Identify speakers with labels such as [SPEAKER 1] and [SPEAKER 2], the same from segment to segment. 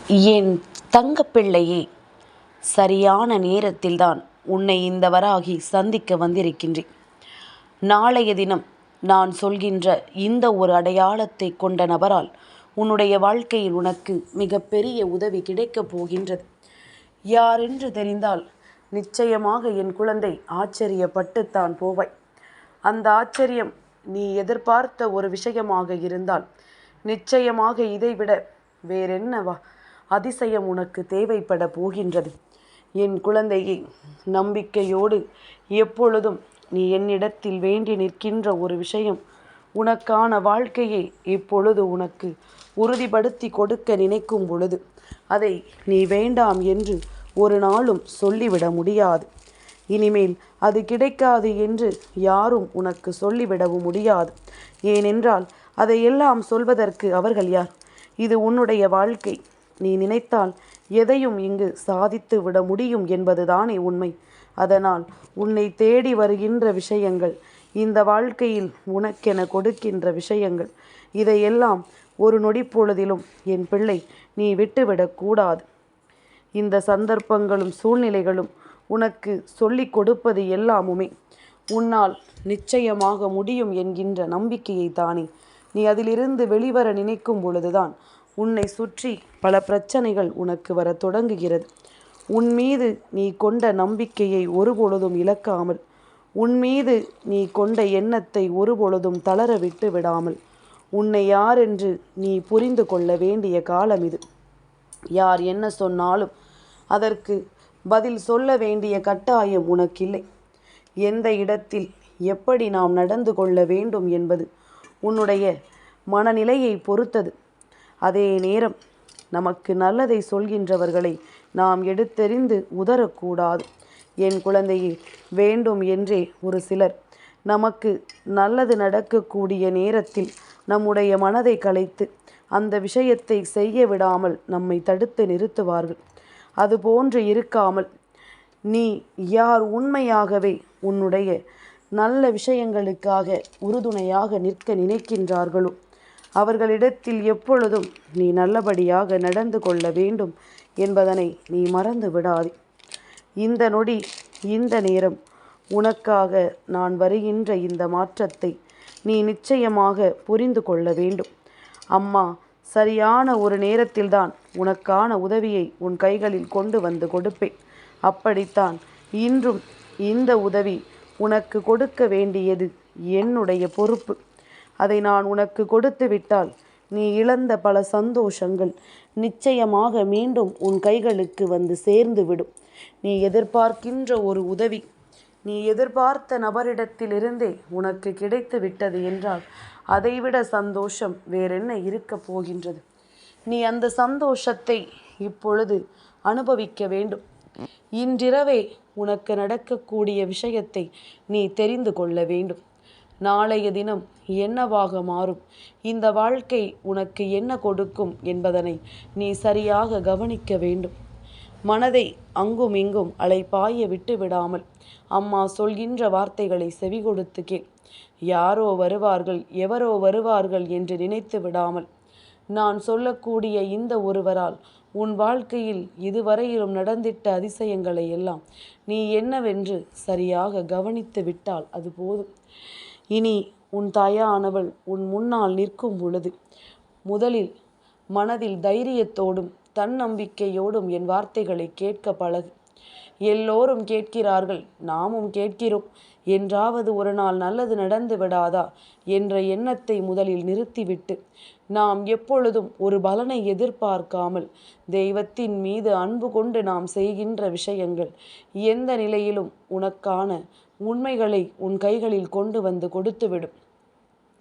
[SPEAKER 1] என் தங்கப்பிள்ளையே, சரியான நேரத்தில்தான் உன்னை இந்த வராகி சந்திக்க வந்திருக்கின்றேன். நாளைய தினம் நான் சொல்கின்ற இந்த ஒரு அடையாளத்தை கொண்ட நபரால் உன்னுடைய வாழ்க்கையில் உனக்கு மிகப்பெரிய உதவி கிடைக்கப் போகின்றது. யாரென்று தெரிந்தால் நிச்சயமாக என் குழந்தை ஆச்சரியப்பட்டுத்தான் போவாய். அந்த ஆச்சரியம் நீ எதிர்பார்த்த ஒரு விஷயமாக இருந்தால் நிச்சயமாக இதைவிட வேறென்னவா அதிசயம் உனக்கு தேவைப்பட போகின்றது. என் குழந்தையை, நம்பிக்கையோடு எப்பொழுதும் நீ என்னிடத்தில் வேண்டி நிற்கின்ற ஒரு விஷயம், உனக்கான வாழ்க்கையை இப்பொழுது உனக்கு உறுதிப்படுத்தி கொடுக்க நினைக்கும் பொழுது அதை நீ வேண்டாம் என்று ஒரு நாளும் சொல்லிவிட முடியாது. இனிமேல் அது கிடைக்காது என்று யாரும் உனக்கு சொல்லிவிடவும் முடியாது. ஏனென்றால் அதையெல்லாம் சொல்வதற்கு அவர்கள் யார்? இது உன்னுடைய வாழ்க்கை. நீ நினைத்தால் எதையும் இங்கு சாதித்து விட முடியும் என்பதுதானே உண்மை. அதனால் உன்னை தேடி வருகின்ற விஷயங்கள், இந்த வாழ்க்கையில் உனக்கென கொடுக்கின்ற விஷயங்கள், இதையெல்லாம் ஒரு நொடி பொழுதிலும் என் பிள்ளை நீ விட்டுவிடக்கூடாது. இந்த சந்தர்ப்பங்களும் சூழ்நிலைகளும் உனக்கு சொல்லிக் கொடுப்பது எல்லாமுமே உன்னால் நிச்சயமாக முடியும் என்கின்ற நம்பிக்கையை தானே. நீ அதிலிருந்து வெளிவர நினைக்கும் பொழுதுதான் உன்னை சுற்றி பல பிரச்சனைகள் உனக்கு வர தொடங்குகிறது. உன் மீது நீ கொண்ட நம்பிக்கையை ஒருபொழுதும் இழக்காமல், உன் மீது நீ கொண்ட எண்ணத்தை ஒருபொழுதும் தளர விட்டு விடாமல், உன்னை யார் என்று நீ புரிந்து கொள்ள வேண்டிய காலம் இது. யார் என்ன சொன்னாலும் அதற்கு பதில் சொல்ல வேண்டிய கட்டாயம் உனக்கில்லை. எந்த இடத்தில் எப்படி நாம் நடந்து கொள்ள வேண்டும் என்பது உன்னுடைய மனநிலையை பொறுத்தது. அதே நேரம் நமக்கு நல்லதை சொல்கின்றவர்களை நாம் எடுத்தெறிந்து உதறக்கூடாது. என் குழந்தையே, வேண்டும் என்றே ஒரு சிலர் நமக்கு நல்லது நடக்கக்கூடிய நேரத்தில் நம்முடைய மனதை கலைத்து அந்த விஷயத்தை செய்ய விடாமல் நம்மை தடுத்து நிறுத்துவார்கள். அதுபோன்று இருக்காமல், நீ யார் உண்மையாகவே உன்னுடைய நல்ல விஷயங்களுக்காக உறுதுணையாக நிற்க நினைக்கின்றார்களோ அவர்களிடத்தில் எப்பொழுதும் நீ நல்லபடியாக நடந்து கொள்ள வேண்டும் என்பதனை நீ மறந்து விடாதே. இந்த நொடி, இந்த நேரம் உனக்காக நான் வருகின்ற இந்த மாற்றத்தை நீ நிச்சயமாக புரிந்து கொள்ள வேண்டும். அம்மா சரியான ஒரு நேரத்தில்தான் உனக்கான உதவியை உன் கைகளில் கொண்டு வந்து கொடுப்பேன். அப்படித்தான் இன்றும் இந்த உதவி உனக்கு கொடுக்க வேண்டியது என்னுடைய பொறுப்பு. அதை நான் உனக்கு கொடுத்து விட்டால் நீ இழந்த பல சந்தோஷங்கள் நிச்சயமாக மீண்டும் உன் கைகளுக்கு வந்து சேர்ந்து விடும். நீ எதிர்பார்க்கின்ற ஒரு உதவி நீ எதிர்பார்த்த நபரிடத்திலிருந்தே உனக்கு கிடைத்து விட்டது என்றால் அதைவிட சந்தோஷம் வேறென்ன இருக்கப் போகின்றது? நீ அந்த சந்தோஷத்தை இப்பொழுது அனுபவிக்க வேண்டும். இன்றிரவே உனக்கு நடக்கக்கூடிய விஷயத்தை நீ தெரிந்து கொள்ள வேண்டும். நாளைய தினம் என்னவாக மாறும், இந்த வாழ்க்கை உனக்கு என்ன கொடுக்கும் என்பதனை நீ சரியாக கவனிக்க வேண்டும். மனதை அங்கும் இங்கும் அலைபாய விட்டு விடாமல் அம்மா சொல்கின்ற வார்த்தைகளை செவி கொடுத்து கேள். யாரோ வருவார்கள், எவரோ வருவார்கள் என்று நினைத்து விடாமல், நான் சொல்லக்கூடிய இந்த ஒருவரால் உன் வாழ்க்கையில் இதுவரையிலும் நடந்திட்ட அதிசயங்களை எல்லாம் நீ என்னவென்று சரியாக கவனித்து விட்டால் அது போதும். இனி உன் தாயானவள் உன் முன்னால் நிற்கும் பொழுது முதலில் மனதில் தைரியத்தோடும் தன்னம்பிக்கையோடும் என் வார்த்தைகளை கேட்க பழகு. எல்லோரும் கேட்கிறார்கள், நாமும் கேட்கிறோம், என்றாவது ஒரு நாள் நல்லது நடந்து விடாதா என்ற எண்ணத்தை முதலில் நிறுத்திவிட்டு, நாம் எப்பொழுதும் ஒரு பலனை எதிர்பார்க்காமல் தெய்வத்தின் மீது அன்பு கொண்டு நாம் செய்கின்ற விஷயங்கள் எந்த நிலையிலும் உனக்கான உண்மைகளை உன் கைகளில் கொண்டு வந்து கொடுத்துவிடும்.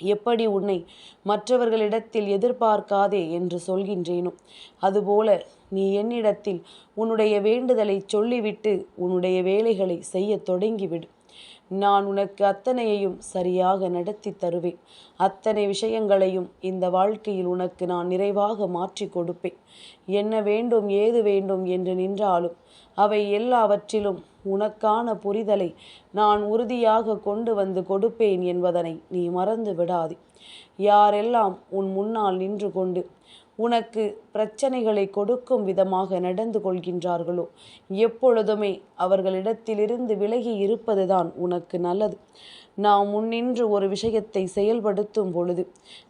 [SPEAKER 1] எப்படி உன்னை மற்றவர்களிடத்தில் எதிர்பார்க்காதே என்று சொல்கின்றேனோ அதுபோல நீ என்னிடத்தில் உன்னுடைய வேண்டுதலை சொல்லிவிட்டு உன்னுடைய வேலைகளை செய்ய தொடங்கிவிடு. நான் உனக்கு அத்தனையையும் சரியாக நடத்தி தருவேன். அத்தனை விஷயங்களையும் இந்த வாழ்க்கையில் உனக்கு நான் நிறைவாக மாற்றி கொடுப்பேன். என்ன வேண்டும் ஏது வேண்டும் என்று நின்றாலும் அவை எல்லாவற்றிலும் உனக்கான புரிதலை நான் உறுதியாக கொண்டு வந்து கொடுப்பேன் என்பதனை நீ மறந்து விடாதே. யாரெல்லாம் உன் முன்னால் நின்று கொண்டு உனக்கு பிரச்சனைகளை கொடுக்கும் விதமாக நடந்து கொள்கின்றார்களோ எப்பொழுதுமே அவர்களிடத்திலிருந்து விலகி இருப்பதுதான் உனக்கு நல்லது. நாம் முன்னின்று ஒரு விஷயத்தை செயல்படுத்தும் பொழுது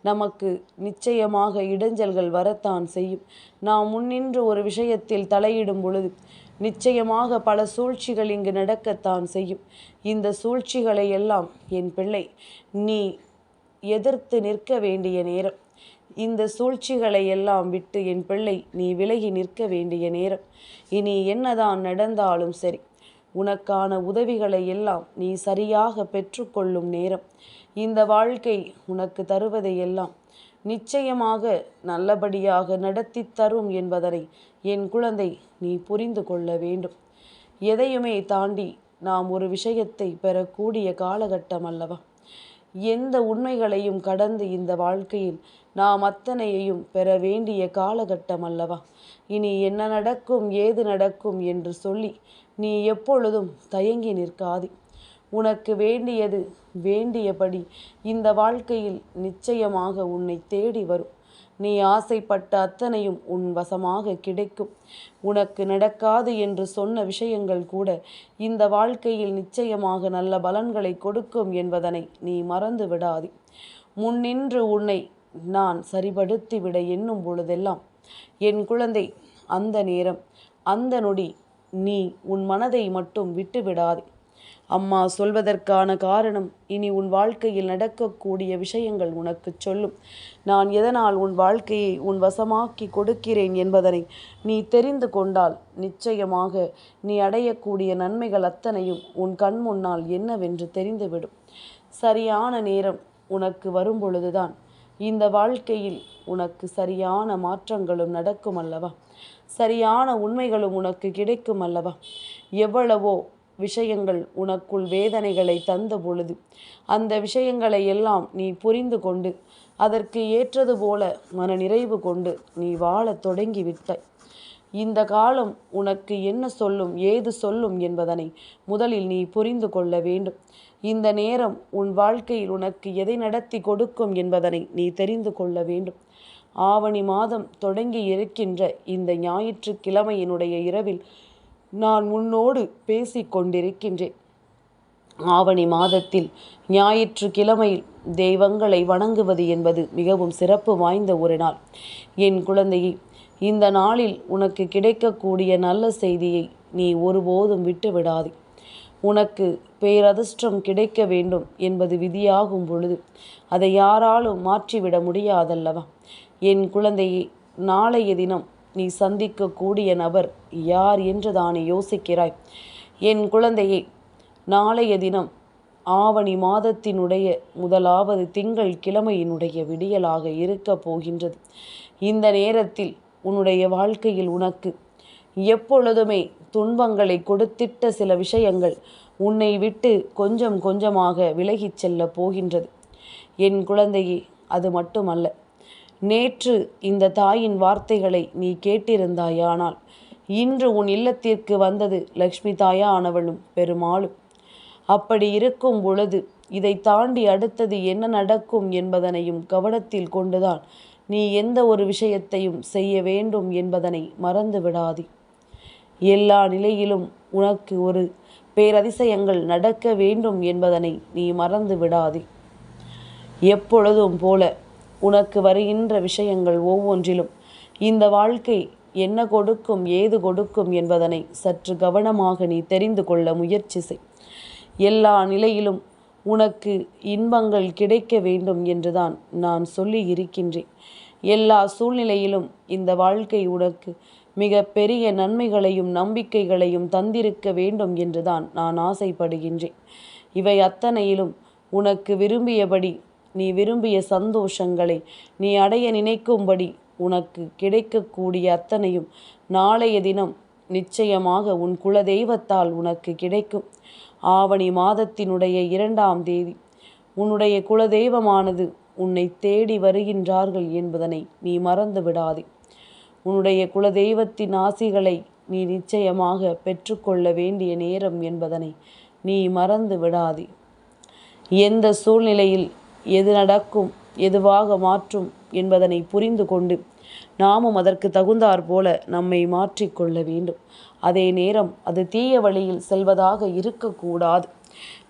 [SPEAKER 1] நமக்கு நிச்சயமாக இடைஞ்சல்கள் வரத்தான் செய்யும். நாம் முன்னின்று ஒரு விஷயத்தில் தலையிடும் பொழுது நிச்சயமாக பல சூழ்ச்சிகள் இங்கு நடக்கத்தான் செய்யும். இந்த சூழ்ச்சிகளை எல்லாம் என் பிள்ளை நீ எதிர்த்து நிற்க வேண்டிய நேரம். இந்த சூழ்ச்சிகளை எல்லாம் விட்டு என் பிள்ளை நீ விலகி நிற்க வேண்டிய நேரம். இனி என்னதான் நடந்தாலும் சரி, உனக்கான உதவிகளை எல்லாம் நீ சரியாக பெற்றுக்கொள்ளும் நேரம். இந்த வாழ்க்கை உனக்கு தருவதை எல்லாம் நிச்சயமாக நல்லபடியாக நடத்தி தரும் என்பதனை என் குழந்தை நீ புரிந்து கொள்ள வேண்டும். எதையுமே தாண்டி நாம் ஒரு விஷயத்தை பெறக்கூடிய காலகட்டம் அல்லவா? எந்த உண்மைகளையும் கடந்து இந்த வாழ்க்கையில் நாம் அத்தனையையும் பெற வேண்டிய காலகட்டம் அல்லவா? இனி என்ன நடக்கும் ஏது நடக்கும் என்று சொல்லி நீ எப்பொழுதும் தயங்கி நிற்காதே. உனக்கு வேண்டியது வேண்டியபடி இந்த வாழ்க்கையில் நிச்சயமாக உன்னை தேடி வரும். நீ ஆசைப்பட்ட அத்தனையும் உன் வசமாக கிடைக்கும். உனக்கு நடக்காது என்று சொன்ன விஷயங்கள் கூட இந்த வாழ்க்கையில் நிச்சயமாக நல்ல பலன்களை கொடுக்கும் என்பதனை நீ மறந்து விடாதே. முன்னின்று உன்னை நான் சரிபடுத்திவிட எண்ணும் பொழுதெல்லாம் என் குழந்தை அந்த நேரம் அந்த நொடி நீ உன் மனதை மட்டும் விட்டுவிடாதே. அம்மா சொல்வதற்கான காரணம், இனி உன் வாழ்க்கையில் நடக்கக்கூடிய விஷயங்கள் உனக்கு சொல்லும். நான் எதனால் உன் வாழ்க்கையை உன் வசமாக்கி கொடுக்கிறேன் என்பதனை நீ தெரிந்து கொண்டால் நிச்சயமாக நீ அடையக்கூடிய நன்மைகள் அத்தனையும் உன் கண் முன்னால் என்னவென்று தெரிந்துவிடும். சரியான நேரம் உனக்கு வரும் பொழுதுதான் இந்த வாழ்க்கையில் உனக்கு சரியான மாற்றங்களும் நடக்கும் அல்லவா? சரியான உண்மைகளும் உனக்கு கிடைக்கும் அல்லவா? எவ்வளவோ விஷயங்கள் உனக்குள் வேதனைகளை தந்த பொழுது அந்த விஷயங்களை எல்லாம் நீ புரிந்து கொண்டு அதற்கு ஏற்றது போல மன நிறைவு கொண்டு நீ வாழத் தொடங்கிவிட்டாய். இந்த காலம் உனக்கு என்ன சொல்லும் ஏது சொல்லும் என்பதனை முதலில் நீ புரிந்து கொள்ள வேண்டும். இந்த நேரம் உன் வாழ்க்கையில் உனக்கு எதை நடத்தி கொடுக்கும் என்பதனை நீ தெரிந்து கொள்ள வேண்டும். ஆவணி மாதம் தொடங்கி இருக்கின்ற இந்த ஞாயிற்றுக்கிழமையினுடைய இரவில் நான் உன்னோடு பேசி கொண்டிருக்கின்றேன். ஆவணி மாதத்தில் ஞாயிற்றுக்கிழமையில் தெய்வங்களை வணங்குவது என்பது மிகவும் சிறப்பு வாய்ந்த ஒரு நாள். என் குழந்தையை, இந்த நாளில் உனக்கு கிடைக்கக்கூடிய நல்ல செய்தியை நீ ஒருபோதும் விட்டு விடாதே. உனக்கு பேரதிர்ஷ்டம் கிடைக்க வேண்டும் என்பது விதியாகும் பொழுது அதை யாராலும் மாற்றிவிட முடியாதல்லவா? என் குழந்தையை, நாளைய தினம் நீ சந்திக்கக்கூடிய நபர் யார் என்று தானே யோசிக்கிறாய்? என் குழந்தையை, நாளைய தினம் ஆவணி மாதத்தினுடைய முதலாவது திங்கள் கிழமையினுடைய விடியலாக இருக்க போகின்றது. இந்த நேரத்தில் உன்னுடைய வாழ்க்கையில் உனக்கு எப்பொழுதுமே துன்பங்களை கொடுத்திட்ட சில விஷயங்கள் உன்னை விட்டு கொஞ்சம் கொஞ்சமாக விலகிச் செல்ல போகின்றது. என் குழந்தையே, அது மட்டுமல்ல, நேற்று இந்த தாயின் வார்த்தைகளை நீ கேட்டிருந்தாயானால் இன்று உன் இல்லத்திற்கு வந்தது லக்ஷ்மி தாயானவளும் பெருமாளும். அப்படி இருக்கும் பொழுது இதை தாண்டி அடுத்தது என்ன நடக்கும் என்பதனையும் கவனத்தில் கொண்டுதான் நீ எந்த ஒரு விஷயத்தையும் செய்ய வேண்டும் என்பதனை மறந்து விடாதே. எல்லா நிலையிலும் உனக்கு ஒரு பேரதிசயங்கள் நடக்க வேண்டும் என்பதனை நீ மறந்து விடாதே. எப்பொழுதும் போல உனக்கு வருகின்ற விஷயங்கள் ஒவ்வொன்றிலும் இந்த வாழ்க்கை என்ன கொடுக்கும் ஏது கொடுக்கும் என்பதனை சற்று கவனமாக நீ தெரிந்து கொள்ள முயற்சி செய். எல்லா நிலையிலும் உனக்கு இன்பங்கள் கிடைக்க வேண்டும் என்றுதான் நான் சொல்லி இருக்கின்றேன். எல்லா சூழ்நிலையிலும் இந்த வாழ்க்கை உனக்கு மிக பெரிய நன்மைகளையும் நம்பிக்கைகளையும் தந்திருக்க வேண்டும் என்றுதான் நான் ஆசைப்படுகின்றேன். இவை அத்தனையிலும் உனக்கு விரும்பியபடி நீ விரும்பிய சந்தோஷங்களை நீ அடைய நினைக்கும்படி உனக்கு கிடைக்கக்கூடிய அத்தனையும் நாளைய தினம் நிச்சயமாக உன் குலதெய்வத்தால் உனக்கு கிடைக்கும். ஆவணி மாதத்தினுடைய 2ஆம் தேதி உன்னுடைய குலதெய்வமானது உன்னை தேடி வருகின்றார்கள் என்பதனை நீ மறந்து விடாதே. உன்னுடைய குலதெய்வத்தின் ஆசிகளை நீ நிச்சயமாக பெற்றுக்கொள்ள வேண்டிய நேரம் என்பதனை நீ மறந்து விடாதே. எந்த சூழ்நிலையில் எது நடக்கும் எதுவாக மாற்றும் என்பதனை புரிந்து கொண்டு நாமும் அதற்கு தகுந்தாற் போல நம்மை மாற்றிக்கொள்ள வேண்டும். அதே நேரம் அது தீய வழியில் செல்வதாக இருக்கக்கூடாது.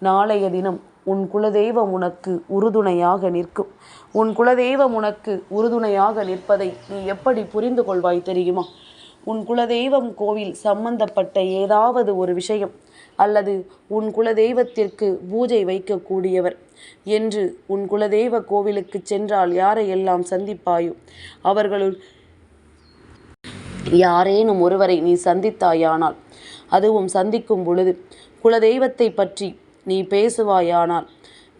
[SPEAKER 1] நாளைய தினம் உன் குலதெய்வம் உனக்கு உறுதுணையாக நிற்கும். உன் குலதெய்வம் உனக்கு உறுதுணையாக நிற்பதை நீ எப்படி புரிந்து கொள்வாய் தெரியுமா? உன் குலதெய்வம் கோவில் சம்பந்தப்பட்ட ஏதாவது ஒரு விஷயம் அல்லது உன் குலதெய்வத்திற்கு பூஜை வைக்கக்கூடியவர் என்று உன் குலதெய்வ கோவிலுக்கு சென்றால் யாரையெல்லாம் சந்திப்பாயோ அவர்களுள் யாரேனும் ஒருவரை நீ சந்தித்தாயானால், அதுவும் சந்திக்கும் பொழுது குலதெய்வத்தை பற்றி நீ பேசுவாயானால்,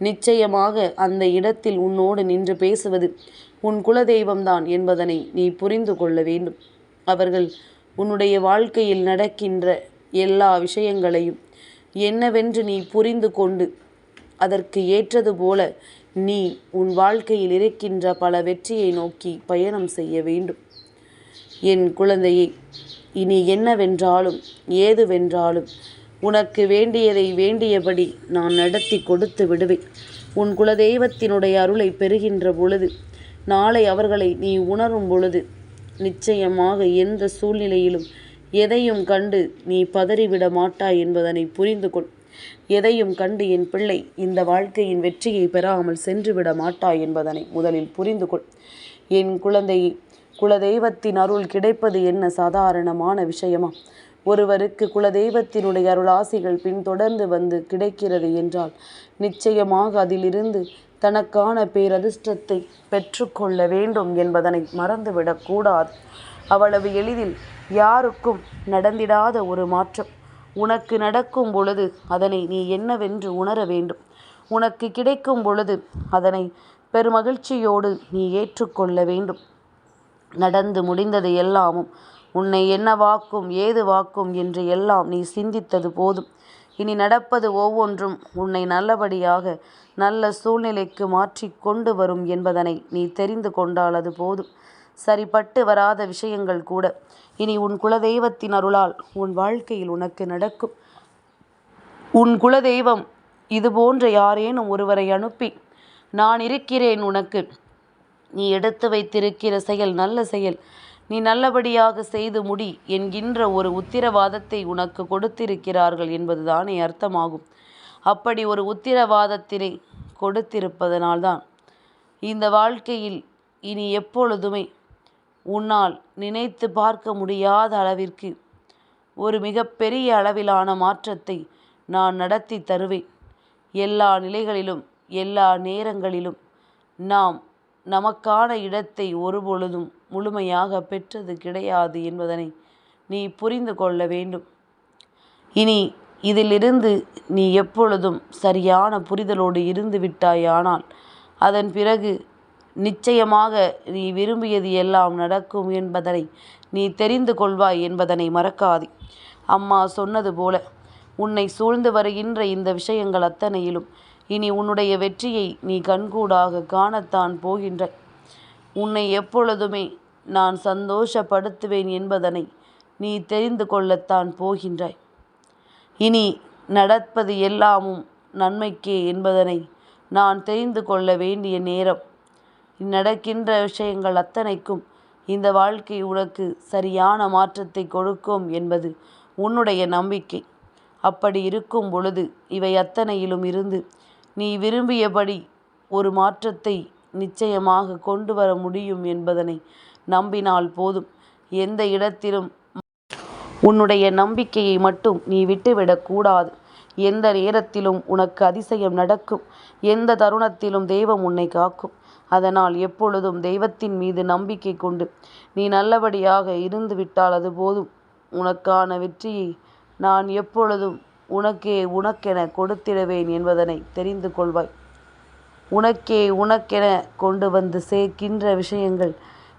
[SPEAKER 1] நிச்சயமாக அந்த இடத்தில் உன்னோடு நின்று பேசுவது உன் குலதெய்வம்தான் என்பதனை நீ புரிந்து கொள்ள வேண்டும். அவர்கள் உன்னுடைய வாழ்க்கையில் நடக்கின்ற எல்லா விஷயங்களையும் என்னவென்று நீ புரிந்து கொண்டு அதற்கு ஏற்றது போல நீ உன் வாழ்க்கையில் இருக்கின்ற பல வெற்றியை நோக்கி பயணம் செய்ய வேண்டும். என் குழந்தையை, இனி என்னவென்றாலும் ஏதுவென்றாலும் உனக்கு வேண்டியதை வேண்டியபடி நான் நடத்தி கொடுத்து விடுவேன். உன் குலதெய்வத்தினுடைய அருளை பெறுகின்ற பொழுது, நாளை அவர்களை நீ உணரும் பொழுது நிச்சயமாக எந்த சூழ்நிலையிலும் எதையும் கண்டு நீ பதறிவிட மாட்டாய் என்பதனை புரிந்து கொள். எதையும் கண்டு என் பிள்ளை இந்த வாழ்க்கையின் வெற்றியை பெறாமல் சென்றுவிட மாட்டாய் என்பதனை முதலில் புரிந்து கொள். என் குழந்தையை, குலதெய்வத்தின் அருள் கிடைப்பது என்ன சாதாரணமான விஷயமா? ஒருவருக்கு குலதெய்வத்தினுடைய அருளாசிகள் பின்தொடர்ந்து வந்து கிடைக்கிறது என்றால் நிச்சயமாக அதிலிருந்து தனக்கான பேரதிர்ஷ்டத்தை பெற்றுக்கொள்ள வேண்டும் என்பதனை மறந்துவிடக்கூடாது. அவ்வளவு எளிதில் யாருக்கும் நடந்திடாத ஒரு மாற்றம் உனக்கு நடக்கும் பொழுது அதனை நீ என்னவென்று உணர வேண்டும். உனக்கு கிடைக்கும் பொழுது அதனை பெருமகிழ்ச்சியோடு நீ ஏற்றுக்கொள்ள வேண்டும். நடந்து முடிந்தது எல்லாமும் உன்னை என்ன வாக்கும் ஏது வாக்கும் என்று எல்லாம் நீ சிந்தித்தது போதும். இனி நடப்பது ஒவ்வொன்றும் உன்னை நல்லபடியாக நல்ல சூழ்நிலைக்கு மாற்றி கொண்டு வரும் என்பதனை நீ தெரிந்து கொண்டால் அது போதும். சரிப்பட்டு வராத விஷயங்கள் கூட இனி உன் குலதெய்வத்தின் அருளால் உன் வாழ்க்கையில் உனக்கு நடக்கும். உன் குலதெய்வம் இது போன்ற யாரேனும் ஒருவரை அனுப்பி, நான் இருக்கிறேன் உனக்கு, நீ எடுத்து வைத்திருக்கிற செயல் நல்ல செயல், நீ நல்லபடியாக செய்து முடி என்கின்ற ஒரு உத்திரவாதத்தை உனக்கு கொடுத்திருக்கிறார்கள் என்பதுதானே அர்த்தமாகும். அப்படி ஒரு உத்திரவாதத்தினை கொடுத்திருப்பதனால்தான் இந்த வாழ்க்கையில் இனி எப்பொழுதுமே உன்னால் நினைத்து பார்க்க முடியாத அளவிற்கு ஒரு மிகப்பெரிய அளவிலான மாற்றத்தை நான் நடத்தி தருவேன். எல்லா நிலைகளிலும் எல்லா நேரங்களிலும் நாம் நமக்கான இடத்தை ஒருபொழுதும் முழுமையாக பெற்றது கிடையாது என்பதனை நீ புரிந்து கொள்ள வேண்டும். இனி இதிலிருந்து நீ எப்பொழுதும் சரியான புரிதலோடு இருந்து விட்டாயானால் அதன் பிறகு நிச்சயமாக நீ விரும்பியது எல்லாம் நடக்கும் என்பதனை நீ தெரிந்து கொள்வாய் என்பதனை மறக்காதே. அம்மா சொன்னது போல உன்னை சூழ்ந்து வருகின்ற இந்த விஷயங்கள் அத்தனையிலும் இனி உன்னுடைய வெற்றியை நீ கண்கூடாக காணத்தான் போகின்ற. உன்னை எப்பொழுதுமே நான் சந்தோஷப்படுத்துவேன் என்பதனை நீ தெரிந்து கொள்ளத்தான் போகின்றாய். இனி நடப்பது எல்லாமும் நன்மைக்கே என்பதனை நான் தெரிந்து கொள்ள வேண்டிய நேரம். நடக்கின்ற விஷயங்கள் அத்தனைக்கும் இந்த வாழ்க்கை உனக்கு சரியான மாற்றத்தை கொடுக்கும் என்பது உன்னுடைய நம்பிக்கை. அப்படி இருக்கும் பொழுது இவை அத்தனையிலும் இருந்து நீ விரும்பியபடி ஒரு மாற்றத்தை நிச்சயமாக கொண்டு வர முடியும் என்பதனை நம்பினால் போதும். எந்த இடத்திலும் உன்னுடைய நம்பிக்கையை மட்டும் நீ விட்டுவிடக்கூடாது. எந்த நேரத்திலும் உனக்கு அதிசயம் நடக்கும். எந்த தருணத்திலும் தெய்வம் உன்னை காக்கும். அதனால் எப்பொழுதும் தெய்வத்தின் மீது நம்பிக்கை கொண்டு நீ நல்லபடியாக இருந்து விட்டால் அது போதும். உனக்கான வெற்றியை நான் எப்பொழுதும் உனக்கென கொடுத்திடுவேன் என்பதனை தெரிந்து கொள்வாய். உனக்கென கொண்டு வந்து சேர்க்கின்ற விஷயங்கள்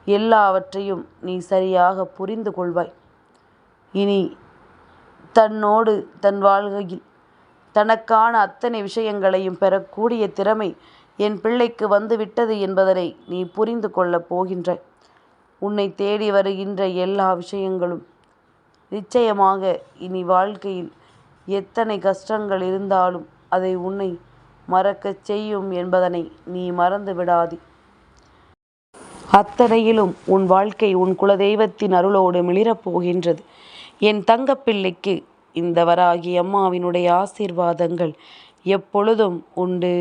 [SPEAKER 1] எல்லாவற்றையும் நீ சரியாக புரிந்து கொள்வாய். இனி தன்னோடு தன் வாழ்க்கையில் தனக்கான அத்தனை விஷயங்களையும் பெறக்கூடிய திறமை என் பிள்ளைக்கு வந்துவிட்டது என்பதனை நீ புரிந்து கொள்ளப் போகின்றாய். உன்னை தேடி வருகின்ற எல்லா விஷயங்களும் நிச்சயமாக இனி வாழ்க்கையில் எத்தனை கஷ்டங்கள் இருந்தாலும் அதை உன்னை மறக்கச் செய்யும் என்பதனை நீ மறந்து விடாதே. அத்தனையிலும் உன் வாழ்க்கை உன் குலதெய்வத்தின் அருளோடு மிளிரப் போகின்றது. என் தங்கப்பிள்ளைக்கு இந்த வராகி அம்மாவினுடைய ஆசீர்வாதங்கள் எப்பொழுதும் உண்டு.